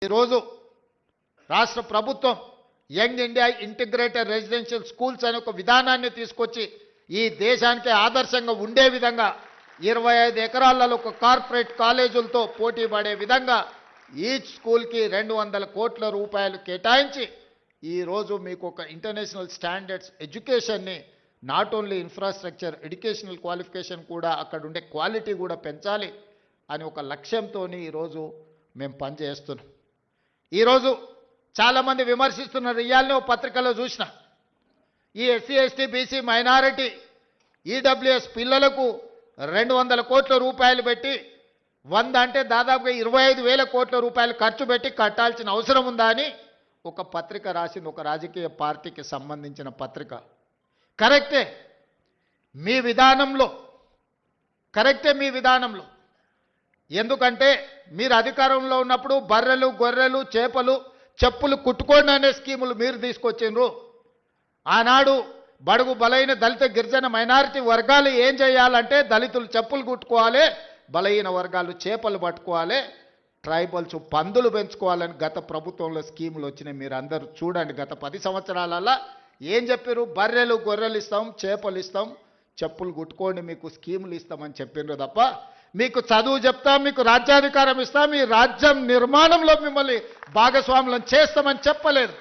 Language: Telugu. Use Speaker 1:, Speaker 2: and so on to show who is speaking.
Speaker 1: ఈరోజు రాష్ట్ర ప్రభుత్వం young India integrated residential schools అనే ఒక విధానాన్ని తీసుకొచ్చి ఈ దేశానికి ఆదర్శంగా ఉండే విధంగా 25 ఎకరాలలో ఒక కార్పొరేట్ కాలేజీలతో పోటీ పడే విధంగా ఈచ్ స్కూల్కి 200 కోట్ల రూపాయలు కేటాయించి ఈరోజు మీకు ఒక ఇంటర్నేషనల్ స్టాండర్డ్స్ ఎడ్యుకేషన్ని not only infrastructure educational qualification కూడా అక్కడ ఉండే క్వాలిటీ కూడా పెంచాలి అని ఒక లక్ష్యంతో ఈరోజు మేము పనిచేస్తున్నాం. ఈరోజు చాలామంది విమర్శిస్తున్నారు. ఇవాళనే పత్రికలో చూసిన ఈ SC ST BC minority EWS పిల్లలకు 200 కోట్ల రూపాయలు పెట్టి 100 అంటే దాదాపుగా 25,000 కోట్ల రూపాయలు ఖర్చు పెట్టి కట్టాల్సిన అవసరం ఉందా అని ఒక పత్రిక రాసింది. ఒక రాజకీయ పార్టీకి సంబంధించిన పత్రిక. కరెక్టే మీ విధానంలో, ఎందుకంటే మీరు అధికారంలో ఉన్నప్పుడు బర్రెలు గొర్రెలు చేపలు చెప్పులు కుట్టుకోండి అనే స్కీములు మీరు తీసుకొచ్చిండ్రు. ఆనాడు బడుగు బలైన దళిత గిరిజన మైనారిటీ వర్గాలు ఏం చేయాలంటే దళితులు చెప్పులు కుట్టుకోవాలి, బలహీన వర్గాలు చేపలు పట్టుకోవాలి, ట్రైబల్స్ పందులు పెంచుకోవాలని గత ప్రభుత్వంలో స్కీములు వచ్చినాయి. మీరు అందరూ చూడండి. గత 10 సంవత్సరాలలో ఏం చెప్పారు? బర్రెలు గొర్రెలు ఇస్తాం, చేపలు ఇస్తాం, చెప్పులు కుట్టుకోండి, మీకు స్కీములు ఇస్తామని చెప్పిండ్రు తప్ప మీకు చదువు చెప్తాం, మీకు రాజ్యాధికారం ఇస్తాం, మీ రాజ్యం నిర్మాణంలో మిమ్మల్ని భాగస్వాములను చేస్తామని చెప్పలేదు.